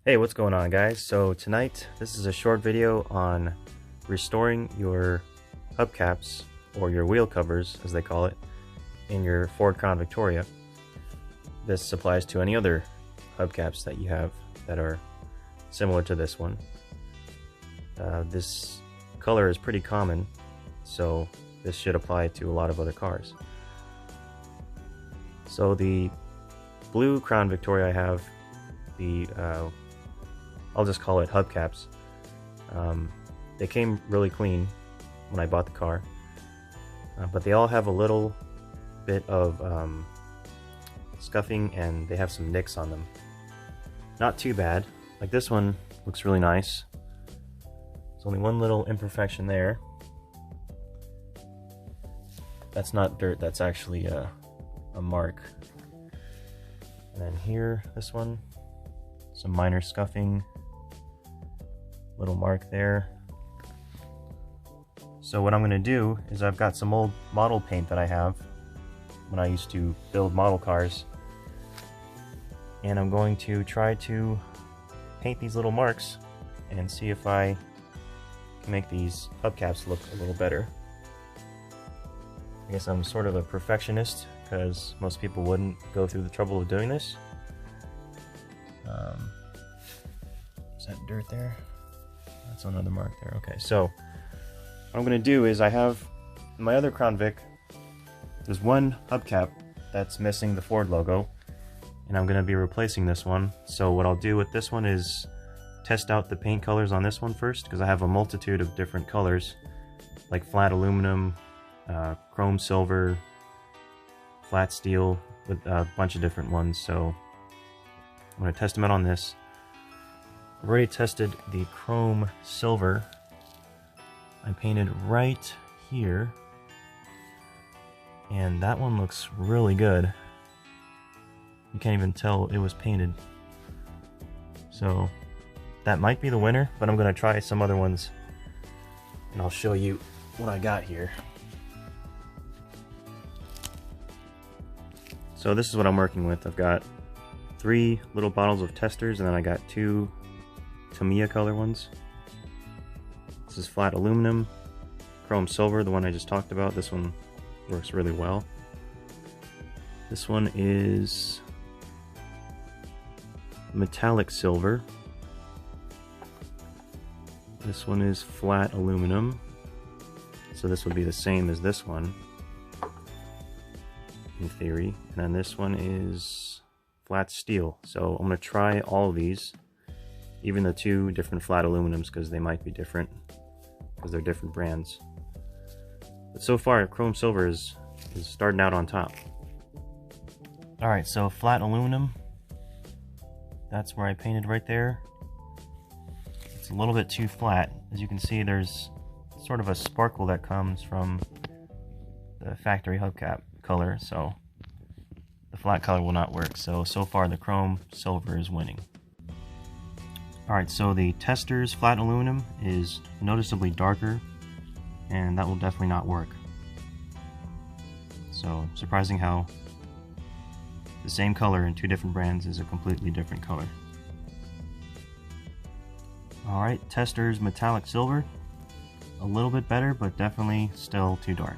Hey, what's going on, guys? So tonight, this is a short video on restoring your hubcaps, or your wheel covers as they call it, in your Ford Crown Victoria. This applies to any other hubcaps that you have that are similar to this one. This color is pretty common, so this should apply to a lot of other cars. So the blue Crown Victoria I have, the I'll just call it hubcaps. They came really clean when I bought the car, but they all have a little bit of scuffing, and they have some nicks on them. Not too bad. Like this one looks really nice. There's only one little imperfection there. That's not dirt, that's actually a mark. And then here, this one, some minor scuffing, little mark there. So what I'm going to do is, I've got some old model paint that I have when I used to build model cars, and I'm going to try to paint these little marks and see if I can make these hubcaps look a little better. I guess I'm sort of a perfectionist, because most people wouldn't go through the trouble of doing this. Is that dirt there? That's another mark there. Okay, so what I'm going to do is, I have my other Crown Vic, there's one hubcap that's missing the Ford logo, and I'm going to be replacing this one. So what I'll do with this one is test out the paint colors on this one first, because I have a multitude of different colors, like flat aluminum, chrome silver, flat steel, with a bunch of different ones. So I'm going to test them out on this. I've already tested the chrome silver. I painted right here, and that one looks really good. You can't even tell it was painted. So that might be the winner, but I'm going to try some other ones, and I'll show you what I got here. So this is what I'm working with. I've got 3 little bottles of testers, and then I got 2 Tamiya color ones. This is flat aluminum, chrome silver, the one I just talked about. This one works really well. This one is metallic silver. This one is flat aluminum. So this would be the same as this one, in theory. And then this one is flat steel. So I'm going to try all of these, even the 2 different flat aluminums, because they might be different, because they're different brands. But so far, chrome silver is starting out on top. Alright, so flat aluminum, that's where I painted right there. It's a little bit too flat. As you can see, there's sort of a sparkle that comes from the factory hubcap color, so the flat color will not work. So far the chrome silver is winning. Alright, so the tester's flat aluminum is noticeably darker, and that will definitely not work. So surprising how the same color in 2 different brands is a completely different color. Alright, tester's metallic silver, a little bit better, but definitely still too dark.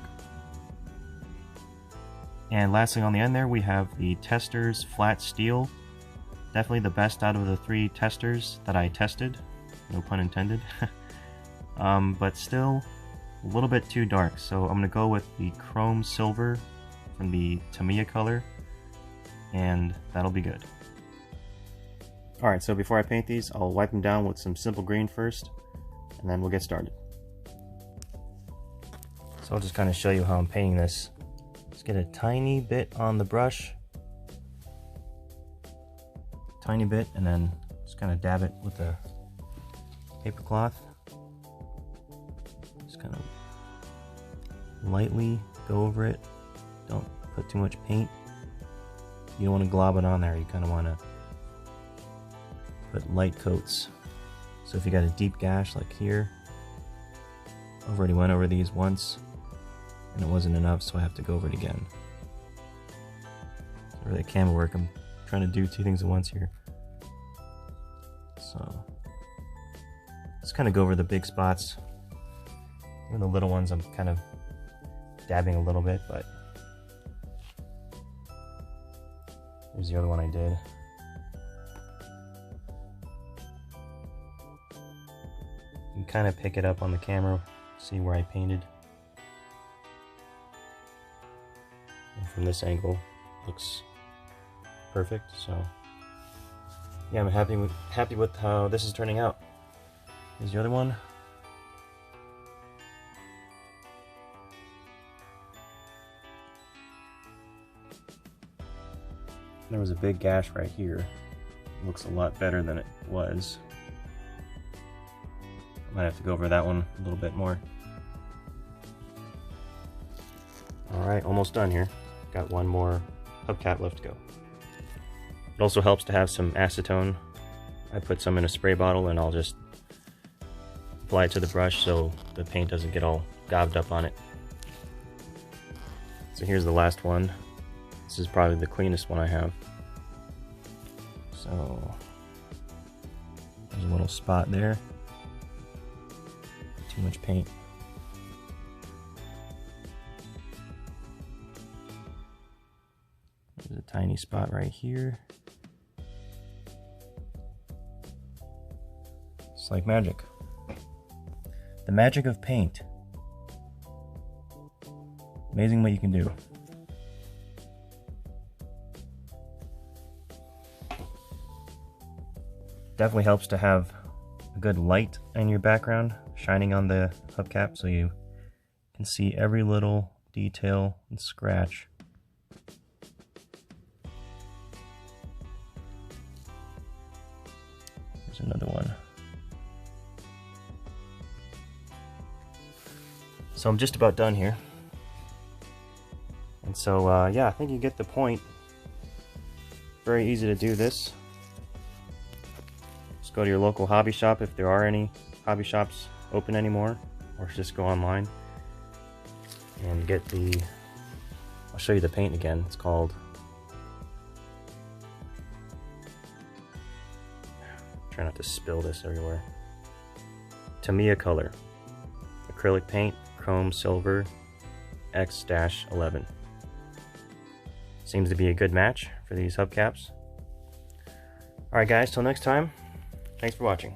And lastly, on the end there, we have the tester's flat steel. Definitely the best out of the 3 testers that I tested, no pun intended. But still a little bit too dark, so I'm going to go with the chrome silver from the Tamiya color, and that'll be good. Alright, so before I paint these, I'll wipe them down with some simple green first, and then we'll get started. So I'll just kind of show you how I'm painting this. Just get a tiny bit on the brush, tiny bit, and then just kind of dab it with a paper cloth. Just kind of lightly go over it. Don't put too much paint. You don't want to glob it on there. You kind of want to put light coats. So if you got a deep gash like here, I've already went over these once and it wasn't enough, so I have to go over it again. It's really camera work. I'm trying to do 2 things at once here. Just kind of go over the big spots. Even the little ones I'm kind of dabbing a little bit, but here's the other one I did. You can kind of pick it up on the camera, see where I painted. And from this angle, looks perfect. So yeah, I'm happy with how this is turning out. Here's the other one. There was a big gash right here. It looks a lot better than it was. I might have to go over that one a little bit more. Alright, almost done here. Got one more hubcap left to go. It also helps to have some acetone. I put some in a spray bottle and I'll just apply it to the brush so the paint doesn't get all gobbed up on it. So here's the last one. This is probably the cleanest one I have. So there's a little spot there. Too much paint. There's a tiny spot right here. It's like magic. The magic of paint. Amazing what you can do. Definitely helps to have a good light in your background shining on the hubcap so you can see every little detail and scratch. There's another one. So I'm just about done here. And so yeah, I think you get the point. Very easy to do this. Just go to your local hobby shop if there are any hobby shops open anymore, or just go online and get the, I'll show you the paint again. It's called, try not to spill this everywhere, Tamiya Color acrylic paint, chrome silver X-11. Seems to be a good match for these hubcaps. Alright guys, till next time, thanks for watching.